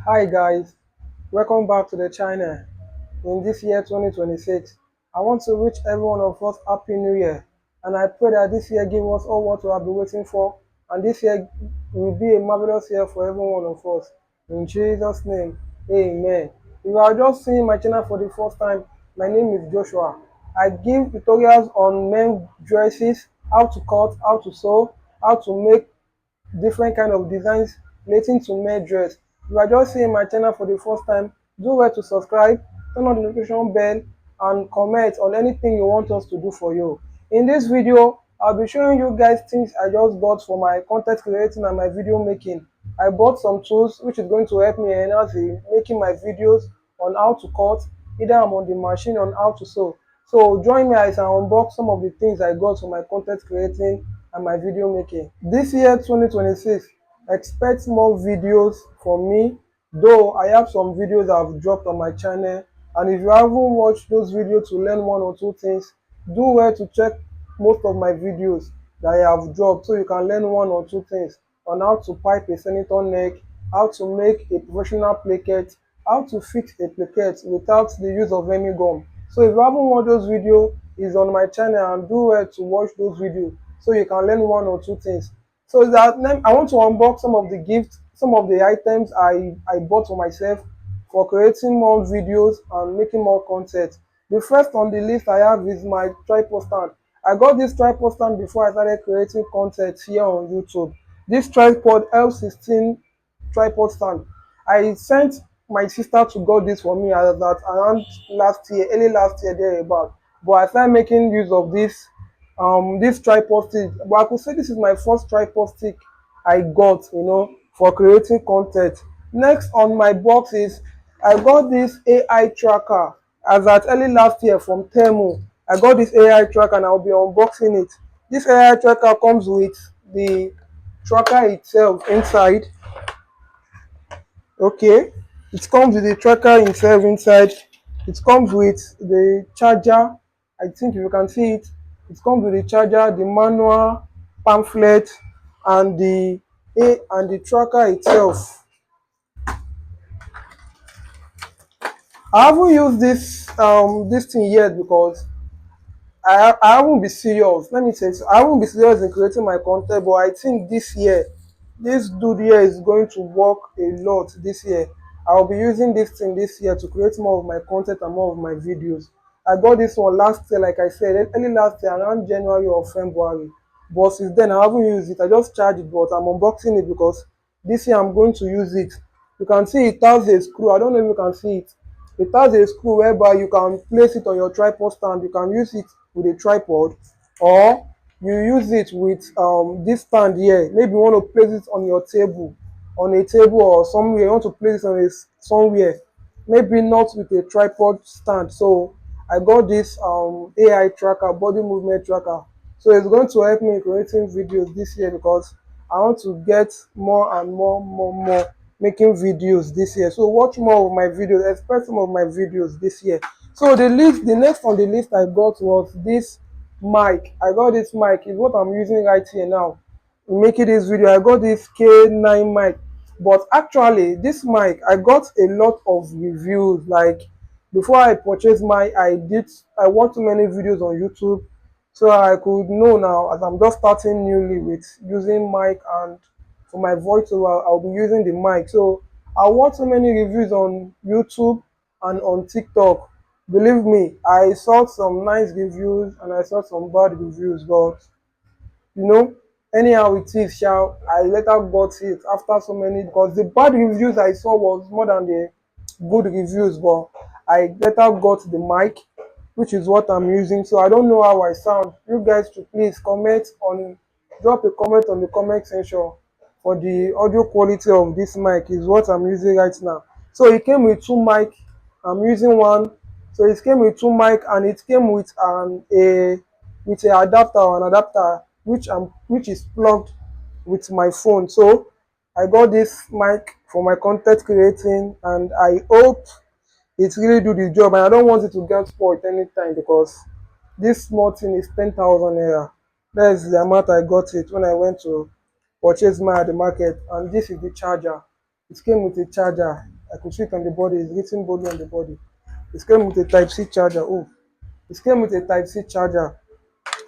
Hi guys, welcome back to the channel. In this year 2026, I want to wish every one of us Happy New Year, and I pray that this year give us all what we have been waiting for, and this year will be a marvelous year for every one of us. In Jesus' name, Amen. If you are just seeing my channel for the first time, my name is Joshua. I give tutorials on men dresses, how to cut, how to sew, how to make different kind of designs relating to male dress. If you are just seeing my channel for the first time, do well to subscribe, turn on the notification bell, and comment on anything you want us to do for you. In this video, I'll be showing you guys things I just bought for my content creating and my video making. I bought some tools which is going to help me enhance making my videos on how to cut, either I'm on the machine on how to sew. So join me as I unbox some of the things I got for my content creating and my video making. This year 2026, expect more videos from me, though I have some videos I've dropped on my channel, and if you haven't watched those videos to learn one or two things, do well to check most of my videos that I have dropped so you can learn one or two things on how to pipe a senator neck, how to make a professional plaquette, how to fix a plaquette without the use of any gum. So if you haven't watched those videos, it's on my channel, and do well to watch those videos so you can learn one or two things. So that I want to unbox some of the gifts, some of the items I bought for myself for creating more videos and making more content. The first on the list I have is my tripod stand. I got this tripod stand before I started creating content here on YouTube. This tripod L16 tripod stand. I sent my sister to got this for me at that around last year, early last year thereabout. But I started making use of this tripod stick. But I could say this is my first tripod stick I got, for creating content. Next on my box is I got this AI tracker as at early last year from Temu. I got this AI tracker and I'll be unboxing it. This AI tracker comes with the tracker itself inside. Okay, it comes with the tracker itself inside. It comes with the charger. I think if you can see it, it comes with the charger, the manual, pamphlet, and the tracker itself. I haven't used this thing yet because I won't be serious. Let me say so. I won't be serious in creating my content, but I think this year, this dude here is going to work a lot this year. I'll be using this thing this year to create more of my content and more of my videos. I got this one last year, like I said, early last year, around January or February. But since then, I haven't used it. I just charged it, but I'm unboxing it because this year I'm going to use it. You can see it has a screw. I don't know if you can see it. It has a screw whereby you can place it on your tripod stand. You can use it with a tripod, or you use it with this stand here. Maybe you want to place it on your table, on a table or somewhere. You want to place it on somewhere. Maybe not with a tripod stand. So I got this AI tracker, body movement tracker. So it's going to help me in creating videos this year because I want to get more and more making videos this year. So watch more of my videos, expect some of my videos this year. So the next on the list I got was this mic. I got this mic, is what I'm using right here now in making this video. I got this K9 mic, but actually this mic I got a lot of reviews. Like before I purchased my, I watched many videos on YouTube, so I could know now as I'm just starting newly with using mic, and for my voiceover I'll be using the mic. So I watched so many reviews on YouTube and on TikTok. Believe me, I saw some nice reviews and I saw some bad reviews, but you know, anyhow it is, shall I later got it after so many, because the bad reviews I saw was more than the good reviews, but I later got the mic, which is what I'm using. So I don't know how I sound. You guys should please drop a comment on the comment section for the audio quality of this mic is what I'm using right now. So it came with two mic. I'm using one. So it came with two mic, and it came with a adapter, or an adapter which is plugged with my phone. So I got this mic for my content creating, and I hope it really do the job, and I don't want it to get spoiled anytime because this small thing is 10,000 naira. That is the amount I got it when I went to purchase mine at the market. And this is the charger. It came with a charger. I could see it on the body. It's written boldly on the body. It came with a Type C charger. Oh, it came with a Type C charger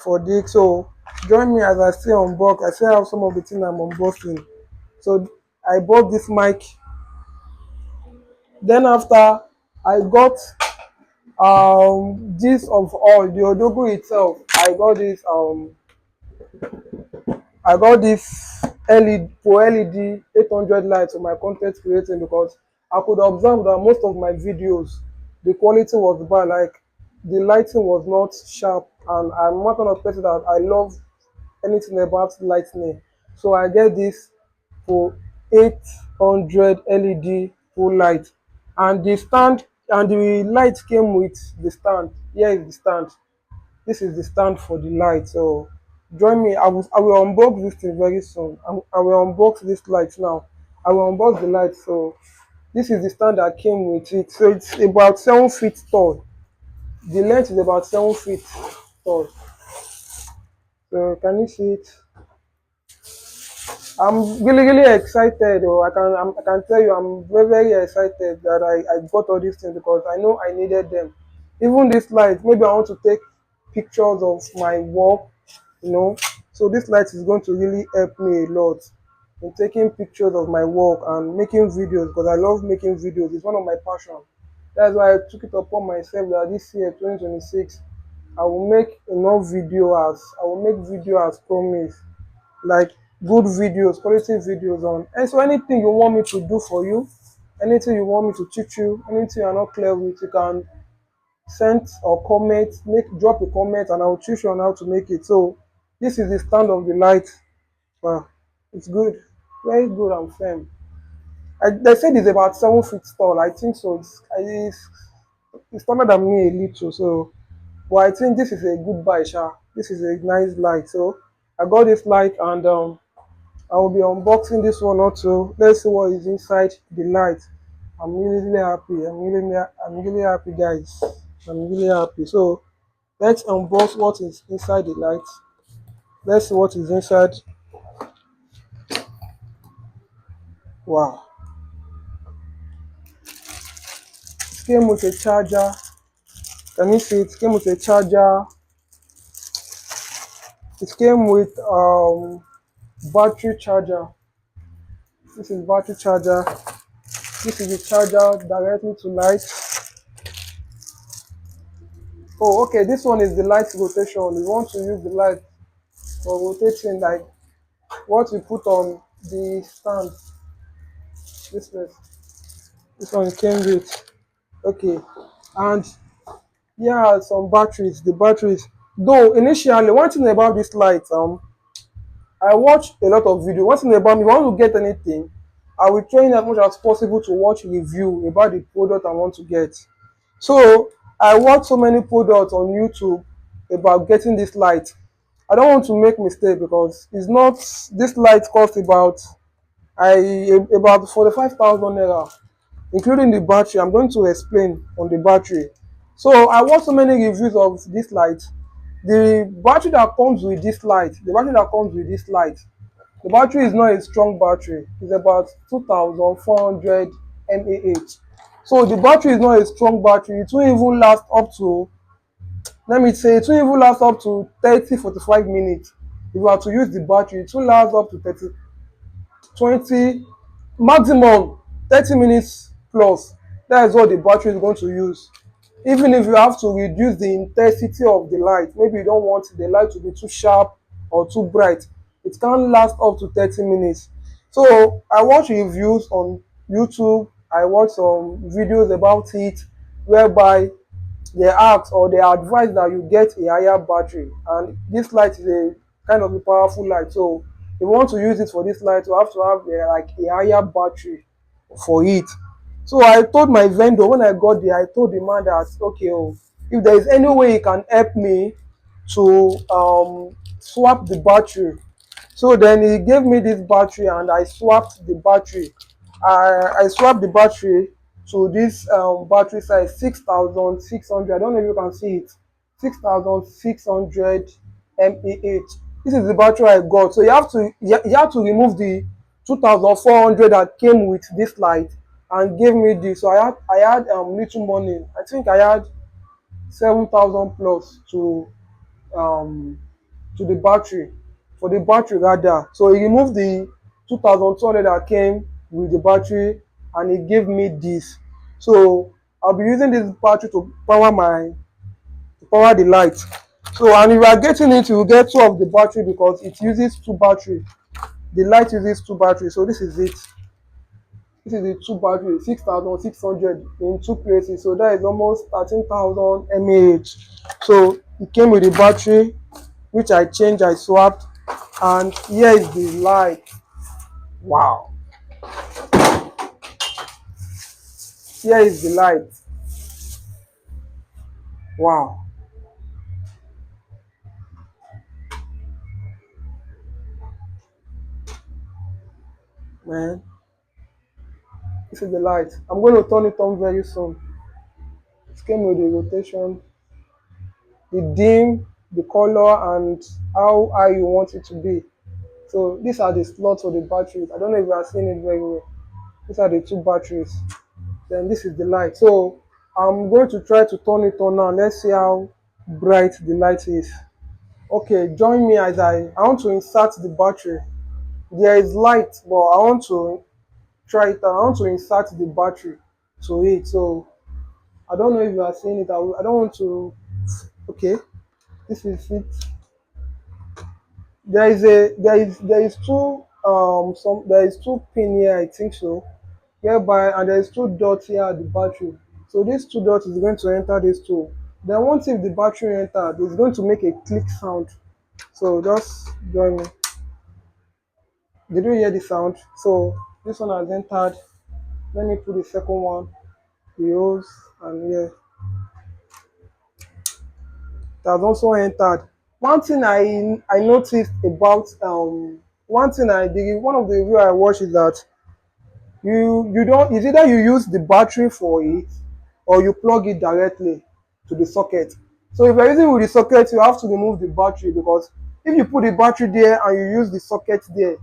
for this. So join me as I still unbox. I still have some of the things I'm unboxing. So I bought this mic. Then after I got this of all the Odogu itself. I got this LED for LED 800 lights for my content creating because I could observe that most of my videos the quality was bad, like the lighting was not sharp, and I'm not kind of person that I love anything about lightning. So I get this for 800 LED full light, and the stand and the light came with the stand. Here is the stand. This is the stand for the light. So join me. I will unbox this thing very soon. I will unbox this light now. I will unbox the light. So this is the stand that came with it. So it's about 7 feet tall. The length is about 7 feet tall. So can you see it? I'm really excited. Oh, I can tell you I'm very excited that I got all these things because I know I needed them. Even this light, maybe I want to take pictures of my work, you know. So this light is going to really help me a lot in taking pictures of my work and making videos because I love making videos. It's one of my passion. That's why I took it upon myself that this year 2026 I will make enough videos. I will make video as promised, like good videos, quality videos on. And so anything you want me to do for you, anything you want me to teach you, anything you're not clear with, you can send or comment, drop a comment, and I'll teach you on how to make it. So this is the stand of the light. Wow, it's good, very good and firm. They said it's about 7 feet tall. I think so. It's taller than me a little. So, but I think this is a good buy, Sha. This is a nice light. So I got this light, and I will be unboxing this one also. Let's see what is inside the light. I'm really happy. I'm really happy, guys. I'm really happy. So let's unbox what is inside the light. Let's see what is inside. Wow. It came with a charger. Can you see it? It came with a charger. It came with battery charger. This is battery charger. This is the charger directly to light. Oh, okay. This one is the light rotation. We want to use the light for rotating, like what we put on the stand. This one came with. Okay, and here are some batteries. The batteries, though initially, one thing about this light, I watch a lot of video. One thing about me, if I want to get anything, I will try as much as possible to watch review about the product I want to get. So I watch so many products on YouTube about getting this light. I don't want to make mistake because it's not, this light cost about 45,000 naira, including the battery. I'm going to explain on the battery. So I watched so many reviews of this light. The battery that comes with this light, the battery is not a strong battery. It's about 2,400 mAh. So the battery is not a strong battery. It won't even last up to, let me say, it won't even last up to 30-45 minutes. If you are to use the battery, it will last up to 20, maximum 30 minutes plus. That is what the battery is going to use. Even if you have to reduce the intensity of the light, maybe you don't want the light to be too sharp or too bright, it can last up to 30 minutes. So I watch reviews on YouTube, I watch some videos about it, whereby they ask or they advise that you get a higher battery, and this light is a kind of a powerful light. So if you want to use it for this light, you have to have like a higher battery for it. So I told my vendor when I got there, I told the man that okay, oh, if there is any way he can help me to swap the battery. So then he gave me this battery and I swapped the battery. I swapped the battery to this battery size 6,600. I don't know if you can see it. 6,600 mAh. This is the battery I got. So you have to remove the 2,400 that came with this light and gave me this. So I had little money. I think I had 7,000 plus um to the battery, for the battery rather. So he removed the 2,200 that came with the battery, and he gave me this. So I'll be using this battery to power the light. So, and if you are getting it, you will get two of the battery because it uses two battery. The light uses two batteries. So this is it. This is the two battery, 6,600 in two places. So that is almost 13,000 mAh. So it came with the battery, which I changed, I swapped, and here is the light. Wow. Here is the light. Wow. Man, this is the light. I'm going to turn it on very soon. It came with the rotation, the dim, the color, and how high you want it to be. So these are the slots for the batteries. I don't know if you are seeing it very well. These are the two batteries. Then this is the light. So I'm going to try to turn it on now. Let's see how bright the light is. Okay, join me as I want to insert the battery. There is light, but I want to try it. I want to insert the battery to it. So I don't know if you are seeing it. I don't want to. Okay, this is it. There is two pin here, I think so, whereby, and there is two dots here at the battery. So this two dots is going to enter this two. Then once if the battery entered, it's going to make a click sound. So just join me. Did you hear the sound? So this one has entered. Let me put the second one, the hose, and yeah, it has also entered. One thing I noticed about one thing I did, one of the review I watched is that you don't, it's either you use the battery for it or you plug it directly to the socket. So if you're using with the socket, you have to remove the battery, because if you put the battery there and you use the socket there,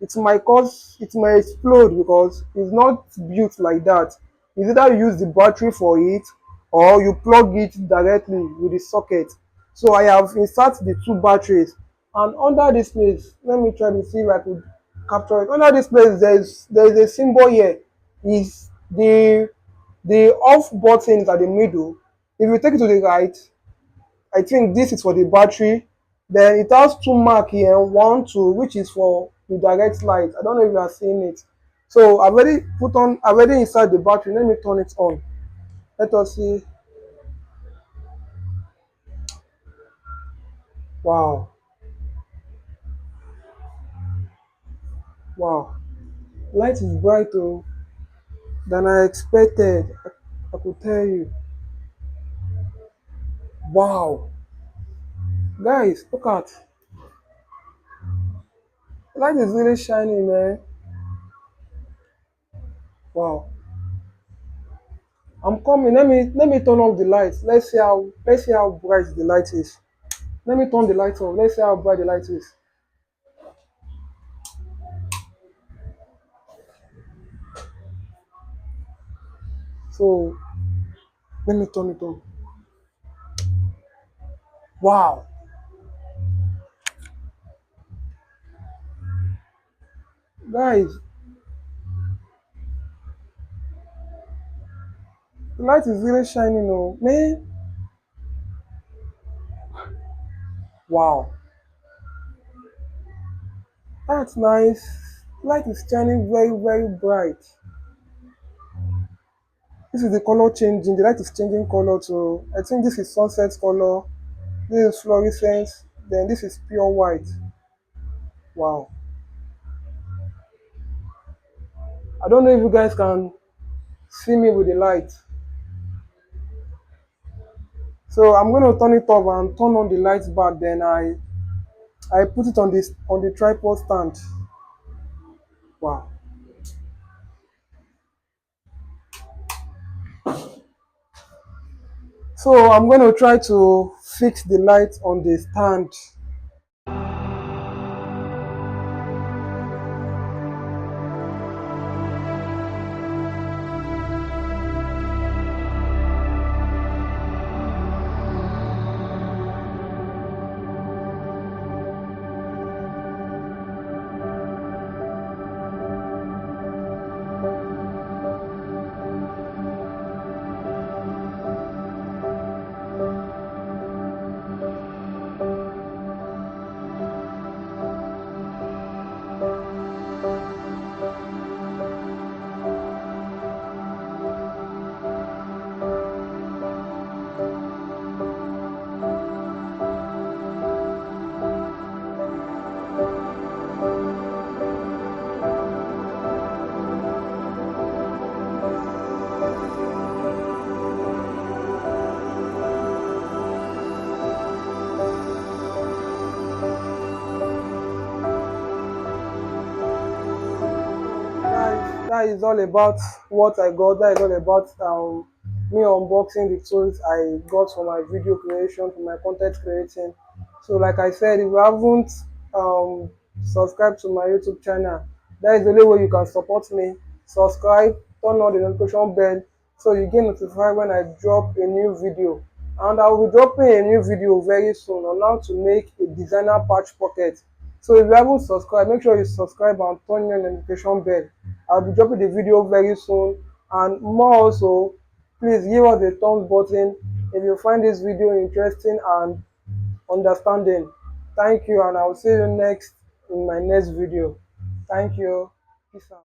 it might explode because it's not built like that. It's either you use the battery for it or you plug it directly with the socket. So I have inserted the two batteries, and under this place, let me try to see if I could capture it. Under this place, there is a symbol here. Is the off button is at the middle. If you take it to the right, I think this is for the battery. Then it has two mark here, one, two, which is for the direct light. I don't know if you are seeing it. So I've already inside the battery. Let me turn it on. Let us see. Wow. Wow. Light is bright oh, than I expected. I could tell you. Wow. Guys, look at. Light is really shining, man. Wow. I'm coming. Let me turn off the lights. Let's see how bright the light is. Let me turn the light on. Let's see how bright the light is. So let me turn it on. Wow. Guys, the light is really shining oh. Man. Wow. That's nice. Light is shining very, very bright. This is the color changing. The light is changing color to, I think this is sunset color. This is fluorescent. Then this is pure white. Wow. I don't know if you guys can see me with the light. So I'm going to turn it off and turn on the lights back. Then I put it on the tripod stand. Wow. So I'm going to try to fix the light on the stand. That is all about what I got. That is all about me unboxing the tools I got for my video creation, for my content creating. So like I said, if you haven't um, subscribed to my YouTube channel, that is the only way you can support me. Subscribe, turn on the notification bell so you get notified when I drop a new video. And I will be dropping a new video very soon on how to make a designer patch pocket. So if you haven't subscribed, make sure you subscribe and turn on the notification bell. I'll be dropping the video very soon. And more also, please give us a thumbs button if you find this video interesting and understanding. Thank you, and I will see you next in my next video. Thank you. Peace out.